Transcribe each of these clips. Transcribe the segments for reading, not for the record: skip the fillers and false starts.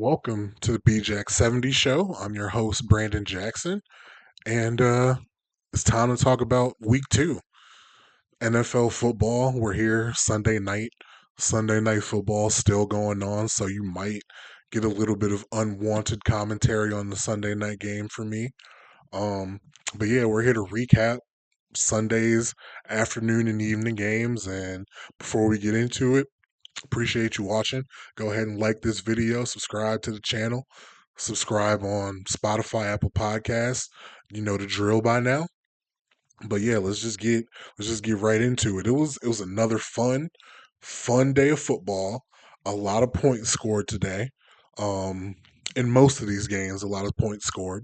welcome to the BJack 70 show. I'm your host, Brandon Jackson, and it's time to talk about week two. NFL football. We're here Sunday night. Sunday night football still going on, so you might get a little bit of unwanted commentary on the Sunday night game for me. Um, but yeah, we're here to recap Sunday's afternoon and evening games. And before we get into it, appreciate you watching. Go ahead and like this video, subscribe to the channel, subscribe on Spotify, Apple Podcasts. You know the drill by now. But yeah, let's just get right into it. It was another fun day of football. A lot of points scored today. Um in most of these games, a lot of points scored,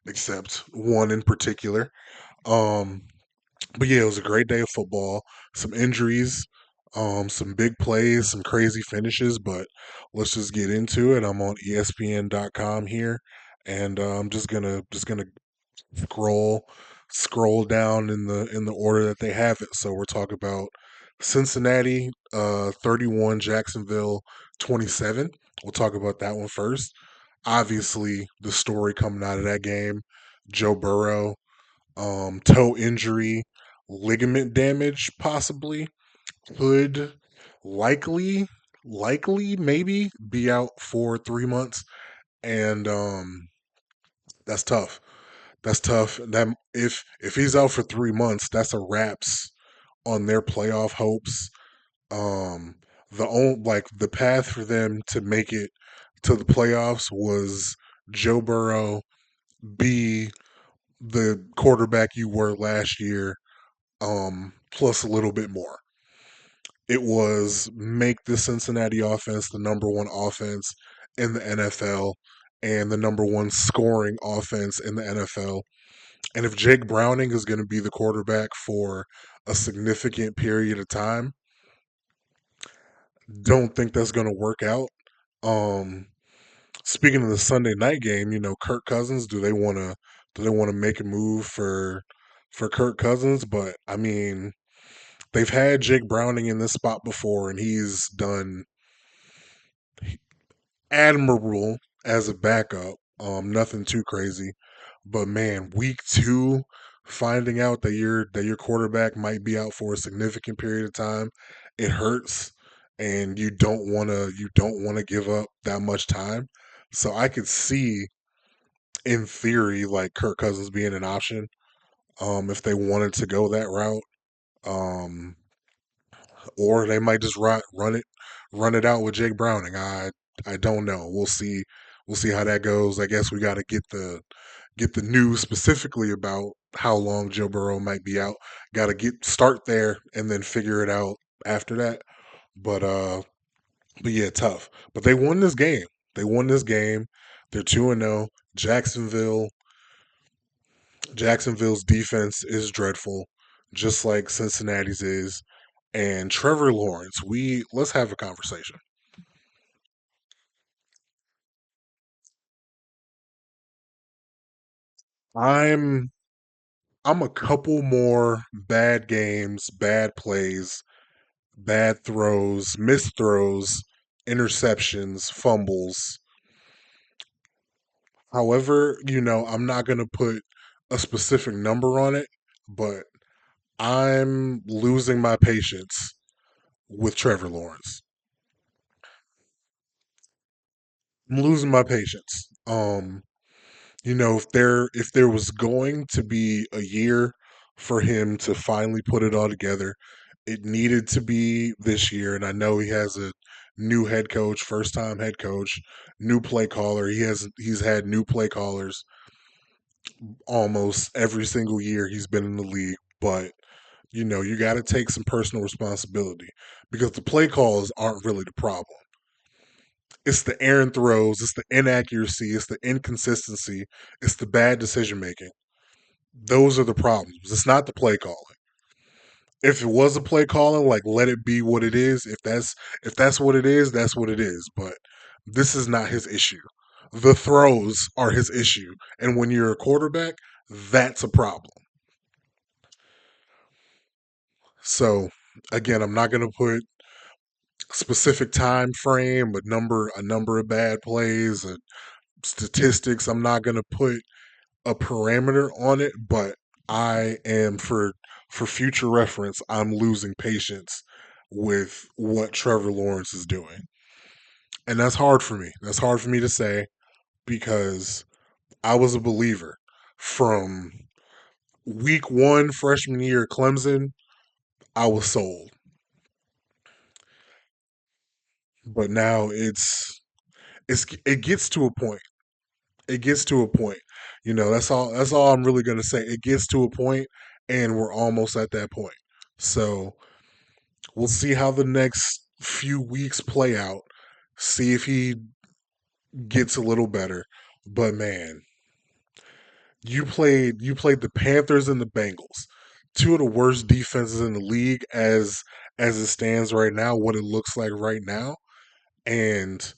except one in particular. Um but yeah, it was a great day of football. Some injuries, some big plays, some crazy finishes, but let's just get into it. I'm on ESPN.com here, and I'm just gonna scroll scroll down in the order that they have it. So we're talking about Cincinnati 31, Jacksonville 27. We'll talk about that one first. Obviously, the story coming out of that game, Joe Burrow, toe injury, ligament damage, possibly could likely, likely maybe be out for 3 months, and that's tough. That's tough. That if he's out for 3 months, that's a wraps on their playoff hopes. Um, the path for them to make it to the playoffs was Joe Burrow be the quarterback you were last year, plus a little bit more. It was make the Cincinnati offense the number one offense in the NFL and the number one scoring offense in the NFL. And if Jake Browning is going to be the quarterback for a significant period of time, don't think that's going to work out. Um, Speaking of the Sunday night game, Kirk Cousins, do they want to make a move for Kirk Cousins? But I mean, they've had Jake Browning in this spot before, and he's done admirable as a backup. Nothing too crazy, but man, week two, finding out that your quarterback might be out for a significant period of time, it hurts, and you don't want to give up that much time. So I could see, in theory, like Kirk Cousins being an option, if they wanted to go that route. Um, or they might just run it out with Jake Browning. I don't know. We'll see. We'll see how that goes. I guess we got to get the news specifically about how long Joe Burrow might be out. Got to get start there and then figure it out after that. But uh, but yeah, tough. But they won this game. They won this game. They're 2-0. Jacksonville's defense is dreadful, just like Cincinnati's is. And Trevor Lawrence, we let's have a conversation. I'm I'm a couple more bad games, bad plays, bad throws, missed throws, interceptions, fumbles. However, I'm not going to put a specific number on it, but I'm losing my patience with Trevor Lawrence. I'm losing my patience. If there was going to be a year for him to finally put it all together, it needed to be this year. And I know he has a new head coach, first time head coach, new play caller. He's had new play callers almost every single year he's been in the league. But you got to take some personal responsibility because the play calls aren't really the problem. It's the errant throws, it's the inaccuracy, it's the inconsistency, it's the bad decision making. Those are the problems. It's not the play calling. If it was a play calling, like let it be what it is. If that's what it is, that's what it is. But this is not his issue. The throws are his issue. And when you're a quarterback, that's a problem. So again, I'm not gonna put specific time frame, a number of bad plays, and statistics. I'm not gonna put a parameter on it, but I am for future reference, I'm losing patience with what Trevor Lawrence is doing. And that's hard for me. That's hard for me to say because I was a believer from week 1 freshman year at Clemson. I was sold. But now it gets to a point. It gets to a point. That's all I'm really going to say. It gets to a point and we're almost at that point. So, we'll see how the next few weeks play out. See if he gets a little better. But man, you played the Panthers and the Bengals, two of the worst defenses in the league as it stands right now, what it looks like right now. And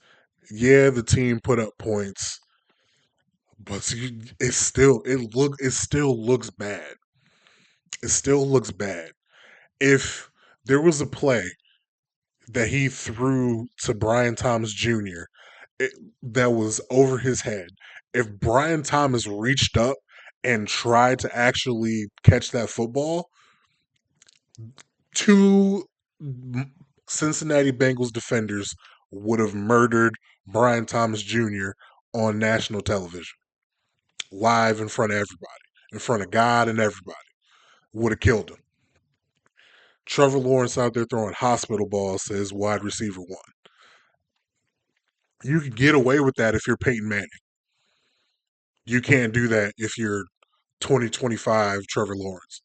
yeah, the team put up points, but it still looks bad. It still looks bad. If there was a play that he threw to Brian Thomas Jr. That was over his head. If Brian Thomas reached up and tried to actually catch that football, two Cincinnati Bengals defenders would have murdered Brian Thomas Jr. on national television, live in front of everybody, in front of God and everybody. Would have killed him. Trevor Lawrence out there throwing hospital balls to his wide receiver one. You can get away with that if you're Peyton Manning. You can't do that if you're 2025 Trevor Lawrence.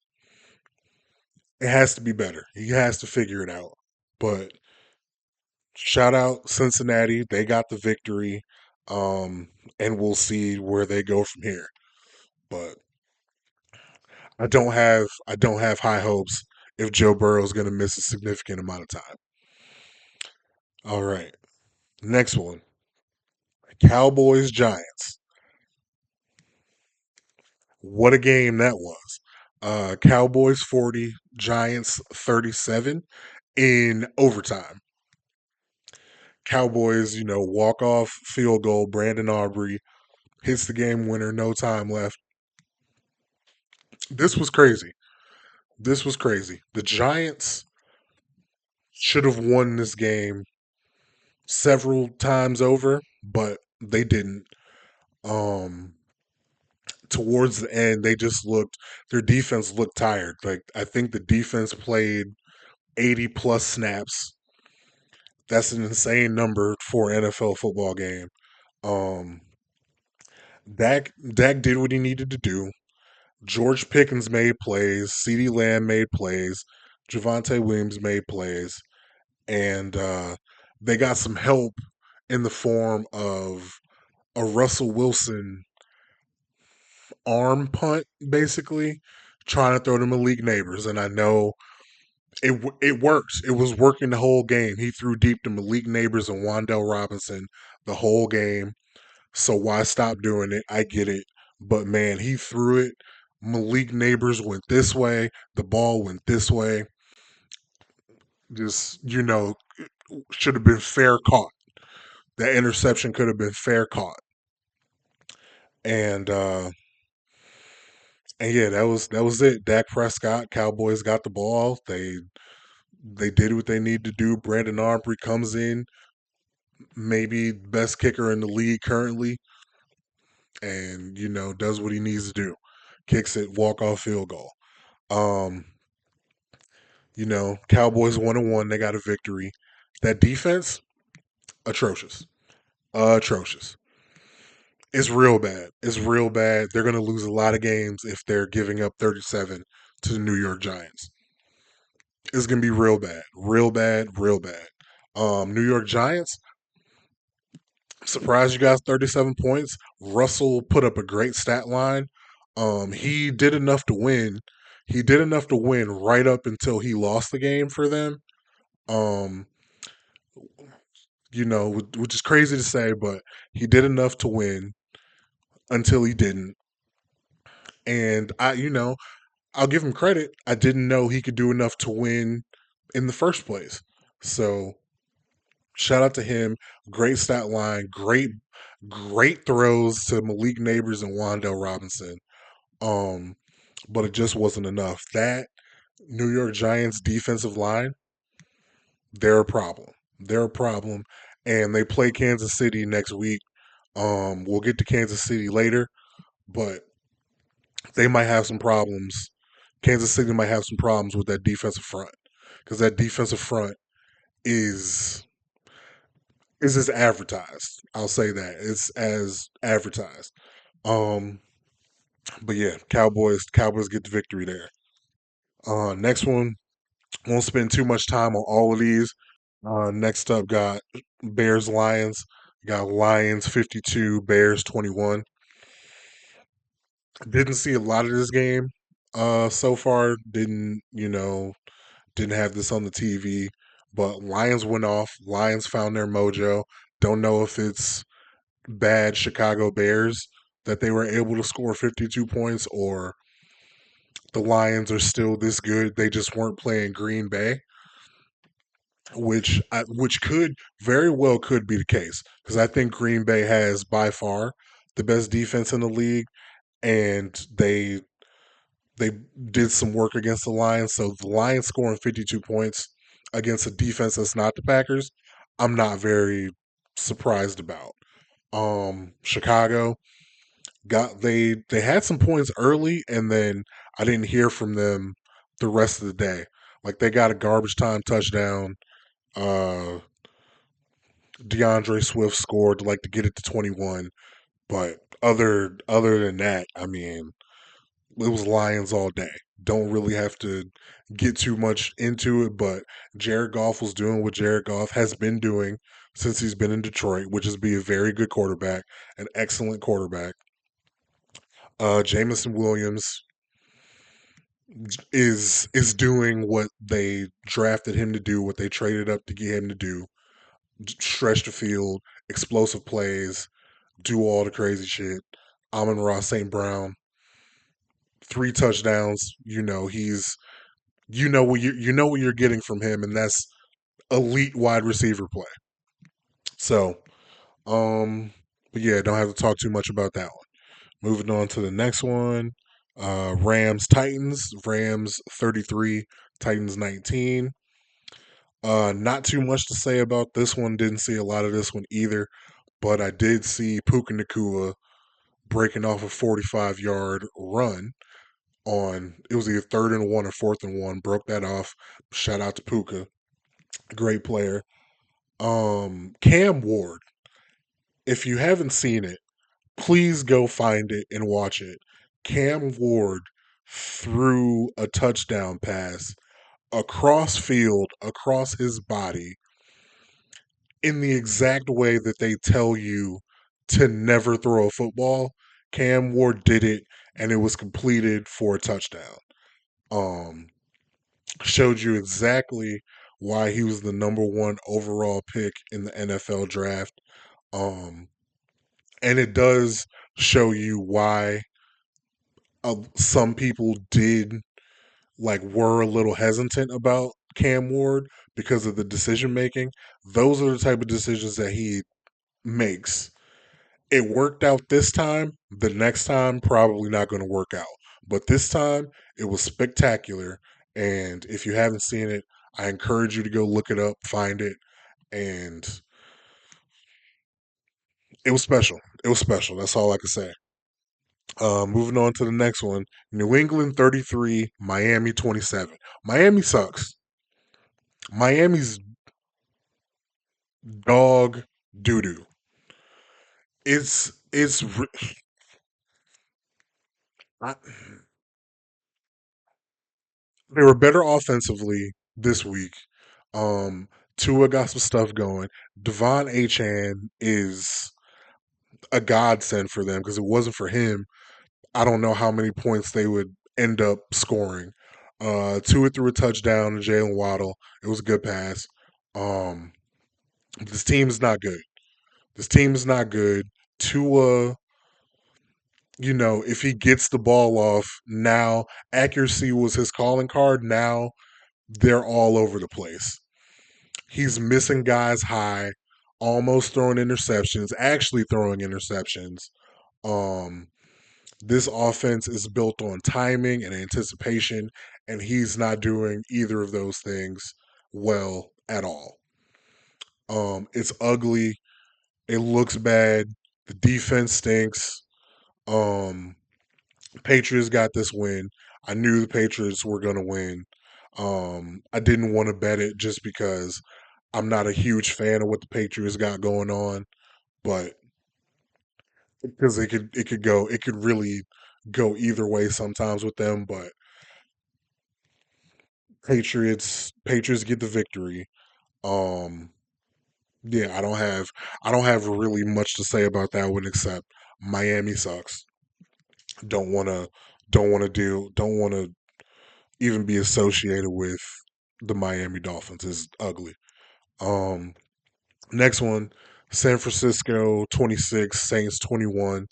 It has to be better. He has to figure it out. But shout out Cincinnati. They got the victory. Um, and we'll see where they go from here. But I don't have high hopes if Joe Burrow is going to miss a significant amount of time. All right. Next one. Cowboys Giants. What a game that was. Cowboys 40, Giants 37 in overtime. Cowboys, walk off field goal. Brandon Aubrey hits the game winner, no time left. This was crazy. This was crazy. The Giants should have won this game several times over, but they didn't. Um, Towards the end, their defense looked tired. Like, I think the defense played 80 plus snaps. That's an insane number for an NFL football game. Um, Dak did what he needed to do. George Pickens made plays. CeeDee Lamb made plays. Javonte Williams made plays. And they got some help in the form of a Russell Wilson arm punt, basically, trying to throw to Malik Neighbors. And I know it works. It was working the whole game. He threw deep to Malik Neighbors and Wandell Robinson the whole game. So why stop doing it? I get it. But man, he threw it. Malik Neighbors went this way. The ball went this way. Just, should have been fair caught. That interception could have been fair caught. And yeah, that was it. Dak Prescott, Cowboys got the ball. They did what they need to do. Brandon Aubrey comes in, maybe best kicker in the league currently, and does what he needs to do. Kicks it, walk off field goal. Um, Cowboys 1-1, they got a victory. That defense, atrocious. Atrocious. It's real bad. It's real bad. They're gonna lose a lot of games if they're giving up 37 to the New York Giants. It's gonna be real bad. Real bad, real bad. New York Giants, surprised you guys 37 points. Russell put up a great stat line. He did enough to win. He did enough to win right up until he lost the game for them. Um, which is crazy to say, but he did enough to win until he didn't. And I'll give him credit. I didn't know he could do enough to win in the first place. So Shout out to him. Great stat line. Great throws to Malik Neighbors and Wandale Robinson. Um, but it just wasn't enough. That New York Giants defensive line, they're a problem. They're a problem. And they play Kansas City next week. We'll get to Kansas City later, but they might have some problems. Kansas City might have some problems with that defensive front because that defensive front is as advertised. I'll say that it's as advertised. Um, but yeah, Cowboys get the victory there. Next one, won't spend too much time on all of these. Next up, got Bears Lions. Got Lions 52, Bears 21. Didn't see a lot of this game so far. Didn't have this on the TV, but Lions went off. Lions found their mojo. Don't know if it's bad Chicago Bears that they were able to score 52 points or the Lions are still this good. They just weren't playing Green Bay, which could very well could be the case because I think Green Bay has by far the best defense in the league, and they did some work against the Lions. So the Lions scoring 52 points against a defense that's not the Packers, I'm not very surprised about. Chicago they had some points early, and then I didn't hear from them the rest of the day. Like they got a garbage time touchdown. Uh, DeAndre Swift scored like to get it to 21, but other than that, I mean, it was Lions all day. Don't really have to get too much into it, but Jared Goff was doing what Jared Goff has been doing since he's been in Detroit, which is be a very good quarterback, an excellent quarterback. Jameson Williams is doing what they drafted him to do, what they traded up to get him to do: stretch the field, explosive plays, do all the crazy shit. Amon-Ra St. Brown, 3 touchdowns. You know what you're getting from him, and that's elite wide receiver play. So, but yeah, don't have to talk too much about that one. Moving on to the next one, Rams Titans. Rams 33, Titans 19. Not too much to say about this one. Didn't see a lot of this one either, but I did see Puka Nakua breaking off a 45-yard run on it was either 3rd and 1 or 4th and 1. Broke that off. Shout out to Puka, great player. Cam Ward. If you haven't seen it, please go find it and watch it. Cam Ward threw a touchdown pass across field, across his body, in the exact way that they tell you to never throw a football. Cam Ward did it, and it was completed for a touchdown. Um, Showed you exactly why he was the number 1 overall pick in the NFL draft. Um, and it does show you why some people were a little hesitant about Cam Ward because of the decision making. Those are the type of decisions that he makes. It worked out this time. The next time, probably not going to work out. But this time, it was spectacular. And if you haven't seen it, I encourage you to go look it up, find it, and it was special. It was special. That's all I can say. Moving on to the next one. New England 33, Miami 27. Miami sucks. Miami's dog doo doo. It's I, they were better offensively this week. Um, Tua got some stuff going. Devon Achan is a godsend for them because it wasn't for him, I don't know how many points they would end up scoring. Tua threw a touchdown to Jalen Waddle. It was a good pass. Um, this team is not good. This team is not good. Tua, if he gets the ball off now, accuracy was his calling card. Now they're all over the place. He's missing guys high, almost throwing interceptions, actually throwing interceptions. Um, this offense is built on timing and anticipation, and he's not doing either of those things well at all. It's ugly. It looks bad. The defense stinks. Um, Patriots got this win. I knew the Patriots were going to win. I didn't want to bet it just because I'm not a huge fan of what the Patriots got going on, but because it could really go either way sometimes with them. But Patriots get the victory. Um, yeah, I don't have really much to say about that one except Miami sucks. Don't wanna don't wanna even be associated with the Miami Dolphins. Is ugly. Um, Next one, San Francisco 26, Saints 21.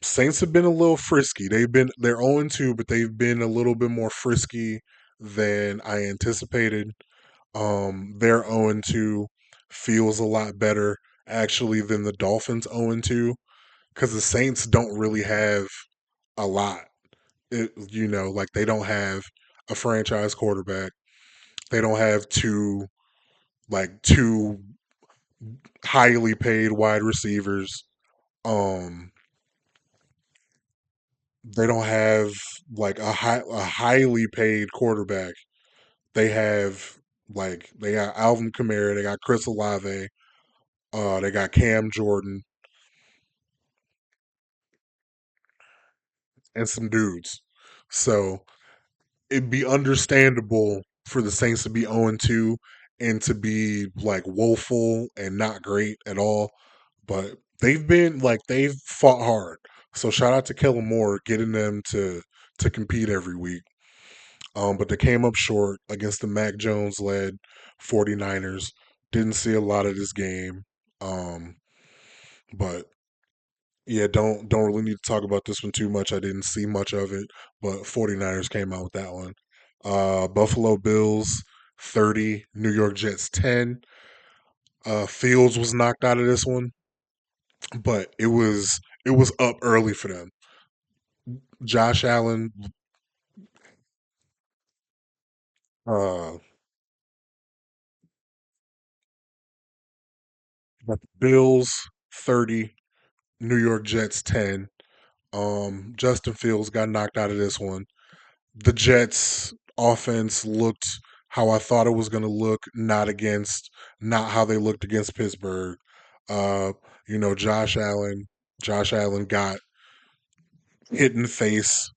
Saints have been a little frisky. They're 0-2, but they've been a little bit more frisky than I anticipated. Their 0-2 feels a lot better actually than the Dolphins 0-2 because the Saints don't really have a lot. Like they don't have a franchise quarterback. They don't have two highly paid wide receivers. Um, they don't have like a highly paid quarterback. They have they got Alvin Kamara, they got Chris Olave, they got Cam Jordan, and some dudes. So it'd be understandable for the Saints to be 0-2 and to be like woeful and not great at all. But they've fought hard. So shout out to Kellen Moore getting them to compete every week. But they came up short against the Mac Jones led 49ers. Didn't see a lot of this game. Um, but yeah, don't really need to talk about this one too much. I didn't see much of it, but 49ers came out with that one. Buffalo Bills 30, New York Jets 10. Fields was knocked out of this one, but it was up early for them. Josh Allen, uh, but the Bills 30, New York Jets 10. Justin Fields got knocked out of this one. The Jets offense looked how I thought it was going to look, not how they looked against Pittsburgh. Uh, Josh Allen got hit in the face.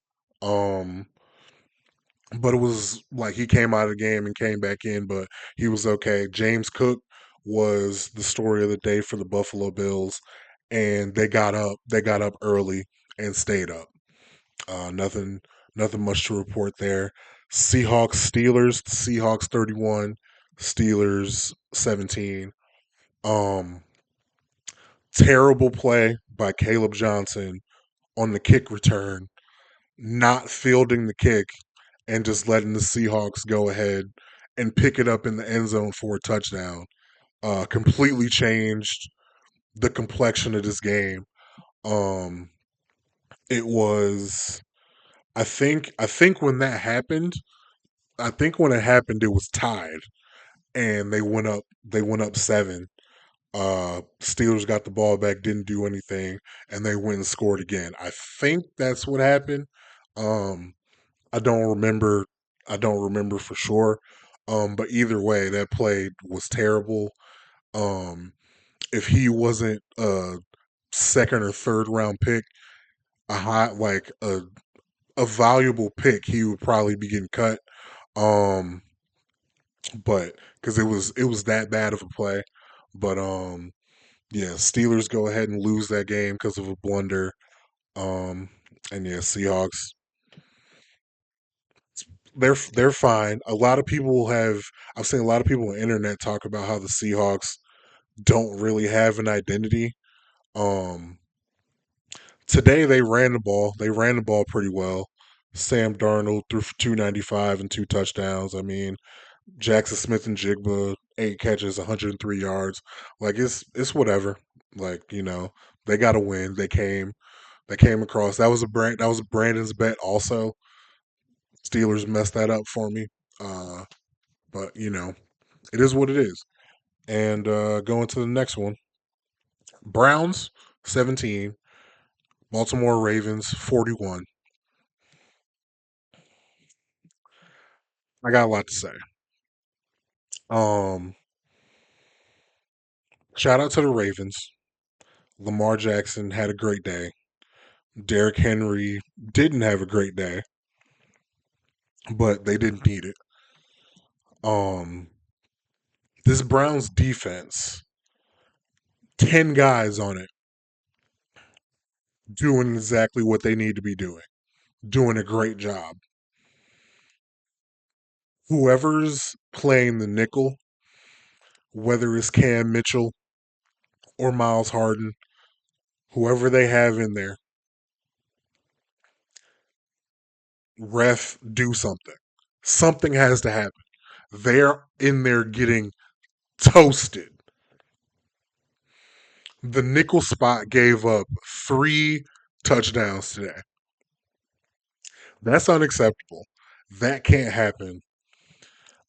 Um, but it was like he came out of the game and came back in, but he was okay. James Cook was the story of the day for the Buffalo Bills, and they got up early and stayed up. Nothing, nothing much to report there. Seahawks, Steelers, Seahawks 31, Steelers 17. Um, Terrible play by Caleb Johnson on the kick return, not fielding the kick and just letting the Seahawks go ahead and pick it up in the end zone for a touchdown. Completely changed the complexion of this game. Um, it was, I think when that happened, I think when it happened, it was tied, and they went up seven. Steelers got the ball back, didn't do anything, and they went and scored again. I think that's what happened. Um, I don't remember. I don't remember for sure. But either way, that play was terrible. Um, if he wasn't a second or third round pick, a high like a valuable pick, he would probably be getting cut. Um, but because it was that bad of a play. But yeah, Steelers go ahead and lose that game because of a blunder. Um, and yeah, Seahawks they're fine. A lot of people have I've seen a lot of people on the internet talk about how the Seahawks don't really have an identity. Um, Today they ran the ball. They ran the ball pretty well. Sam Darnold threw for 295 and two touchdowns. I mean, Jackson Smith and Jigba, 8 catches, 103 yards. Like it's whatever. Like they got to win. They came across. That was Brandon's bet. Also, Steelers messed that up for me. Uh, but it is what it is. And going to the next one, Browns 17, Baltimore Ravens 41. I got a lot to say. Um, Shout out to the Ravens. Lamar Jackson had a great day. Derrick Henry didn't have a great day, but they didn't need it. Um, this Browns defense, 10 guys on it, doing exactly what they need to be doing a great job. Whoever's playing the nickel, whether it's Cam Mitchell or Miles Harden, whoever they have in there, ref, do something. Something has to happen. They're in there getting toasted. The nickel spot gave up 3 touchdowns today. That's unacceptable. That can't happen,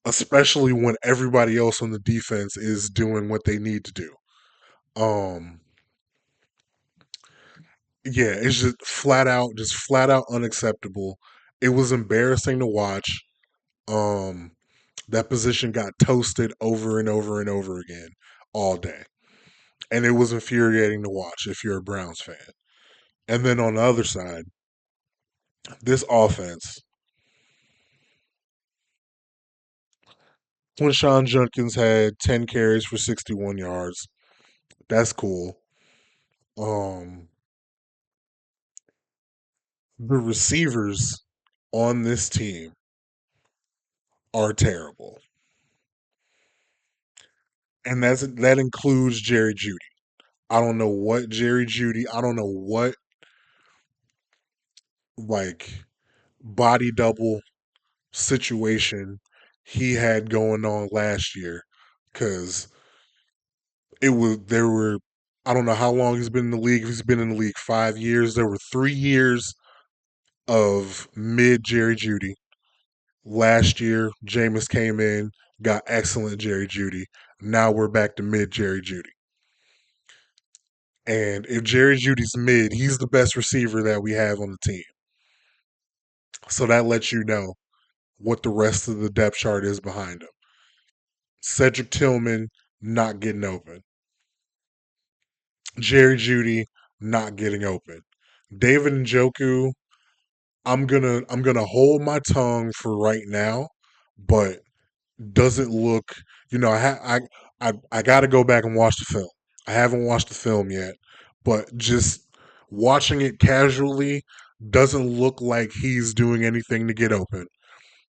especially when everybody else on the defense is doing what they need to do. Um, yeah, it's just flat out unacceptable. It was embarrassing to watch. Um, that position got toasted over and over and over again all day. And it was infuriating to watch if you're a Browns fan. And then on the other side, this offense, when Sean Junkins had 10 carries for 61 yards, that's cool. Um, the receivers on this team are terrible. And that includes Jerry Jeudy. I don't know what Jerry Jeudy, I don't know what like body double situation he had going on last year cuz it was there were I don't know how long he's been in the league. If he's been in the league 5 years. There were 3 years of mid Jerry Jeudy. Last year, Jameis came in, got excellent Jerry Jeudy. Now we're back to mid Jerry Jeudy. And if Jerry Jeudy's mid, he's the best receiver that we have on the team. So that lets you know what the rest of the depth chart is behind him. Cedric Tillman not getting open. Jerry Jeudy not getting open. David Njoku, I'm gonna hold my tongue for right now, but doesn't look. I got to go back and watch the film. I haven't watched the film yet, but just watching it casually doesn't look like he's doing anything to get open.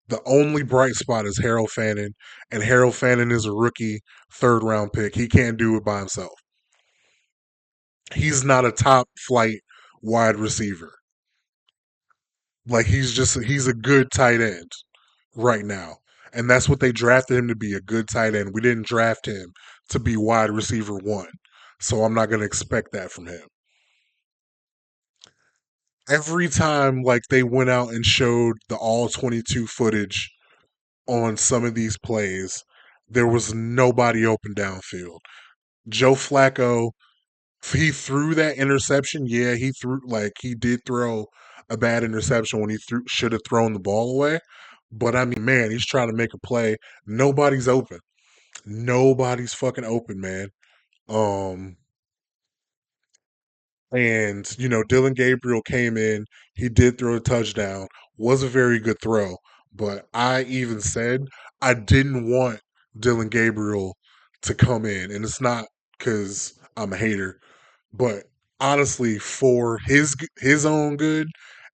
The only bright spot is Harold Fannin, and Harold Fannin is a rookie 3rd round pick. He can't do it by himself. He's not a top flight wide receiver. Like he's a good tight end right now. And that's what they drafted him to be, a good tight end. We didn't draft him to be wide receiver 1. So I'm not going to expect that from him. Every time like they went out and showed the all 22 footage on some of these plays, there was nobody open downfield. Joe Flacco, he threw that interception. Yeah, he did throw a bad interception when he should have thrown the ball away. But I mean, man, he's trying to make a play. Nobody's open. Nobody's fucking open, man. Um, and Dylan Gabriel came in. He did throw a touchdown. Was a very good throw. But I even said I didn't want Dylan Gabriel to come in, and it's not because I'm a hater, but honestly, for his own good,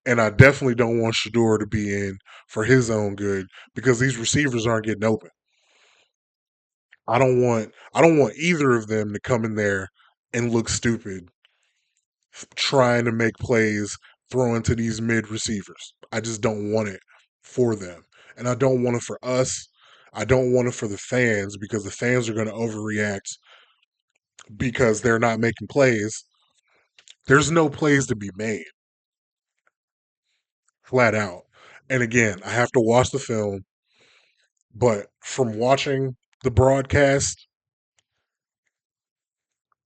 and I definitely don't want Shador to be in for his own good because these receivers aren't getting open. I don't want either of them to come in there and look stupid trying to make plays throwing to these mid receivers. I just don't want it for them. And I don't want it for us. I don't want it for the fans because the fans are going to overreact because they're not making plays. There's no plays to be made, flat out. And again, I have to watch the film, but from watching the broadcast,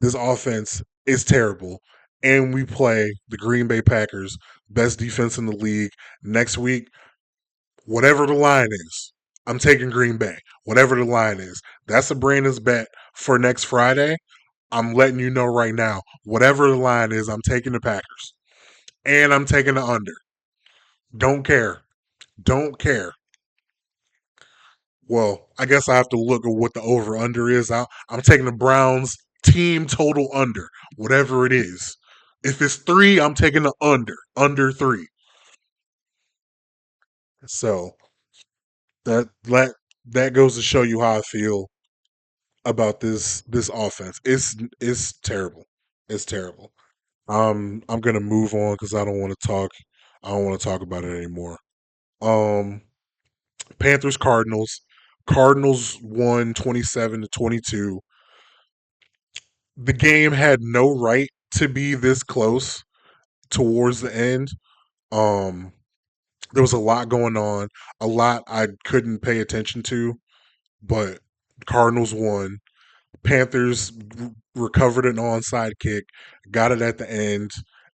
this offense is terrible. And we play the Green Bay Packers, best defense in the league, next week. Whatever the line is, I'm taking Green Bay. Whatever the line is. That's a Brandon's bet for next Friday. I'm letting you know right now. Whatever the line is, I'm taking the Packers. And I'm taking the under. Don't care. Don't care. Well, I guess I have to look at what the over under is. I'm taking the Browns team total under, whatever it is. If it's three, I'm taking the under three. So that that goes to show you how I feel about this offense. It's terrible. It's terrible. I'm gonna move on because I don't want to talk. I don't want to talk about it anymore. Um, Panthers Cardinals. Cardinals won 27-22. The game had no right to be this close towards the end. Um, there was a lot going on, a lot I couldn't pay attention to, but Cardinals won. Panthers recovered an onside kick, got it at the end,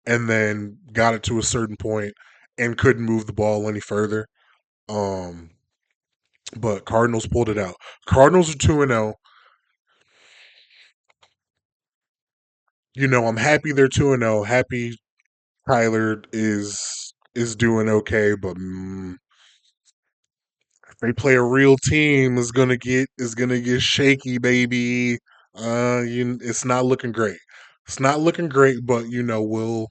and then got it to a certain point and couldn't move the ball any further. Um, but Cardinals pulled it out. Cardinals are 2-0. You know, I'm happy they're 2-0. Happy Tyler is doing okay, but if they play a real team, is gonna get shaky, baby. It's not looking great. It's not looking great, but we'll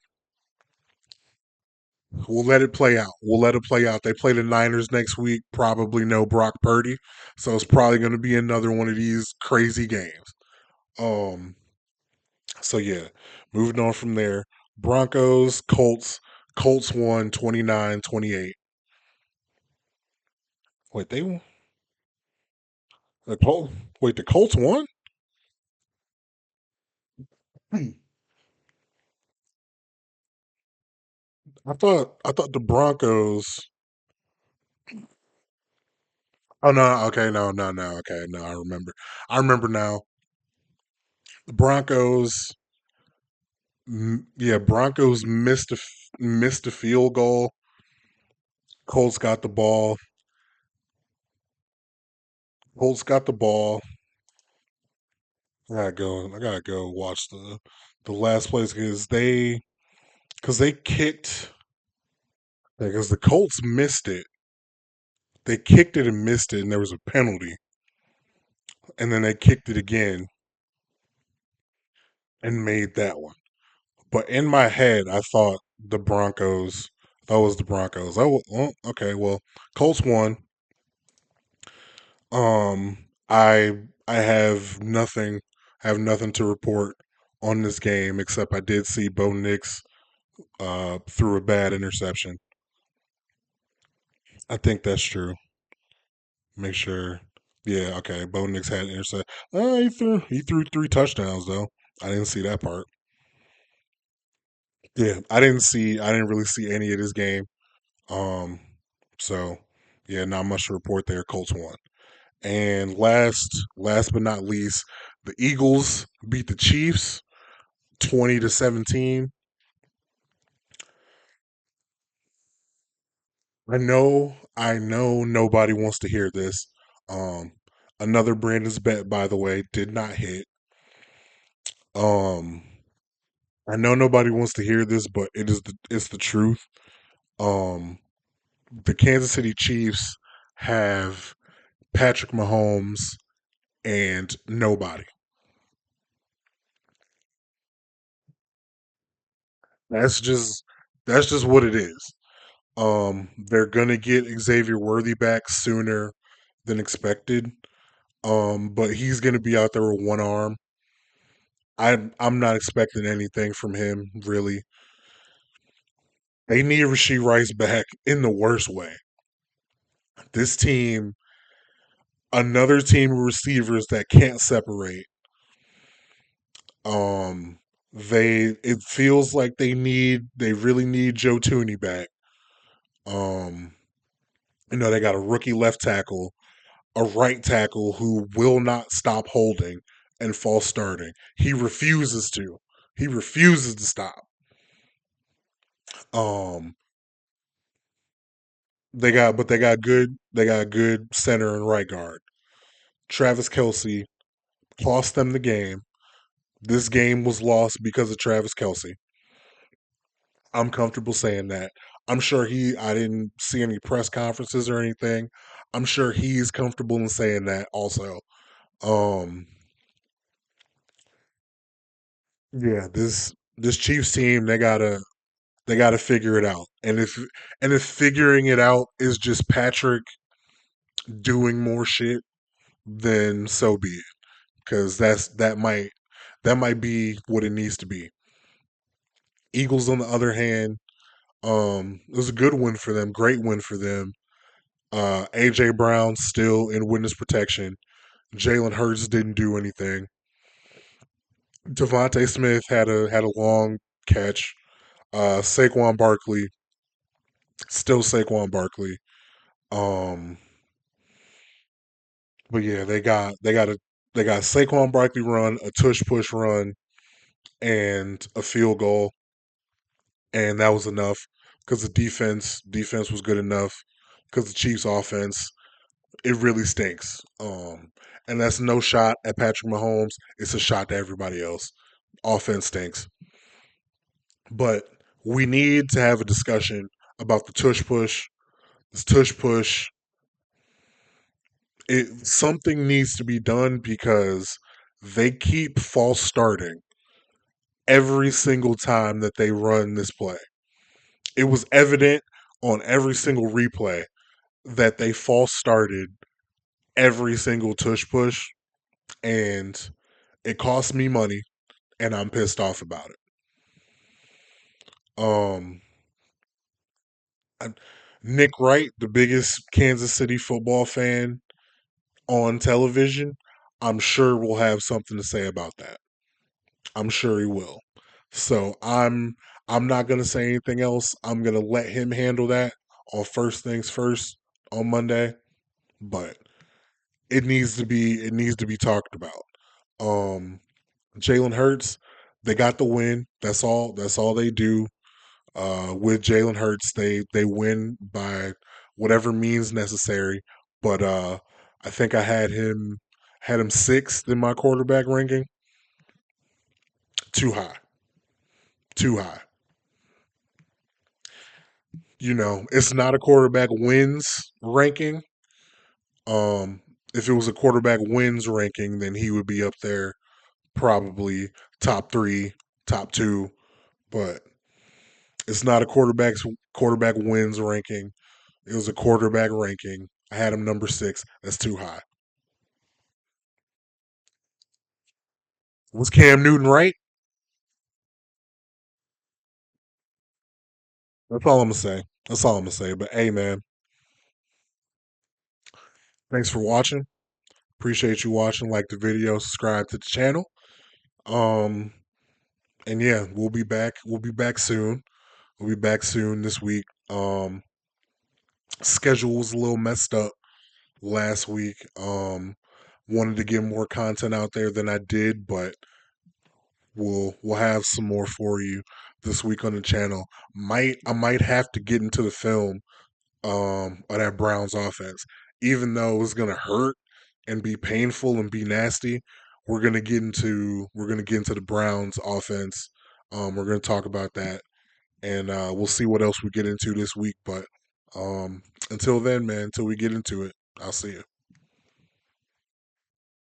let it play out. We'll let it play out. They play the Niners next week. Probably no Brock Purdy, so it's probably going to be another one of these crazy games. Um. So yeah, moving on from there. Broncos, Colts. Colts won 29-28. Wait, the Colts. Wait, the Colts won? Hmm. I thought the Broncos. Oh no, okay, no, okay, no, I remember. I remember now. The Broncos. Yeah, Broncos missed a field goal. Colts got the ball. Colts got the ball. I gotta go watch the last place because they kicked because the Colts missed it. They kicked it and missed it, and there was a penalty. And then they kicked it again and made that one. But in my head, I thought the Broncos. That was the Broncos. Okay. Well, Colts won. I have nothing to report on this game except I did see Bo Nix threw a bad interception. I think that's true. Make sure. Yeah. Okay. Bo Nix had an interception. He threw three touchdowns though. I didn't see that part. Yeah, I didn't really see any of this game. Um, so yeah, not much to report there. Colts won. And last but not least, the Eagles beat the Chiefs 20-17. I know nobody wants to hear this. Um, another Brandon's bet, by the way, did not hit. Um, I know nobody wants to hear this, but it's the truth. Um, the Kansas City Chiefs have Patrick Mahomes and nobody. That's just that's just what it is. They're gonna get Xavier Worthy back sooner than expected. But he's gonna be out there with one arm. I'm not expecting anything from him really. They need Rasheed Rice back in the worst way. This team, Another team of receivers that can't separate. Um, they it feels like they really need Joe Tooney back. Um, they got a rookie left tackle, a right tackle who will not stop holding and false starting. He refuses to. He refuses to stop. Um, they got good center and right guard. Travis Kelsey cost them the game. This game was lost because of Travis Kelsey. I'm comfortable saying that. I'm sure I didn't see any press conferences or anything. I'm sure he's comfortable in saying that also. Um, yeah, this Chiefs team, they gotta figure it out. And if figuring it out is just Patrick doing more shit, then so be it. Because that might be what it needs to be. Eagles, on the other hand, it was a good win for them, great win for them. AJ Brown still in witness protection. Jalen Hurts didn't do anything. Devontae Smith had a long catch. Saquon Barkley, still Saquon Barkley. Um, but yeah, they got Saquon Barkley run, a tush push run, and a field goal, and that was enough because the defense was good enough because the Chiefs offense it really stinks. And that's no shot at Patrick Mahomes. It's a shot to everybody else. Offense stinks. But we need to have a discussion about the tush push. This tush push, something needs to be done because they keep false starting every single time that they run this play. It was evident on every single replay that they false started every single tush push, and it cost me money, and I'm pissed off about it. Um, I- Nick Wright, the biggest Kansas City football fan on television, I'm sure will have something to say about that. I'm sure he will. So I'm not gonna say anything else. I'm gonna let him handle that on first things first on Monday. But it needs to be talked about. Um Jalen Hurts, they got the win. That's all they do. With Jalen Hurts, they win by whatever means necessary. But I think I had him sixth in my quarterback ranking. Too high, too high. It's not a quarterback wins ranking. Um, if it was a quarterback wins ranking, then he would be up there, probably top three, top two. But it's not a quarterback wins ranking. It was a quarterback ranking. I had him number six. That's too high. Was Cam Newton right? That's all I'm gonna say. That's all I'm gonna say. But hey, man, thanks for watching. Appreciate you watching. Like the video, subscribe to the channel. Um, and yeah, we'll be back. We'll be back soon. We'll be back soon this week. Schedule was a little messed up last week. Wanted to get more content out there than I did, but we'll have some more for you this week on the channel. I might have to get into the film of that Browns offense. Even though it's gonna hurt and be painful and be nasty, we're gonna get into the Browns offense. We're gonna talk about that, and we'll see what else we get into this week. But until then, man, until we get into it, I'll see you.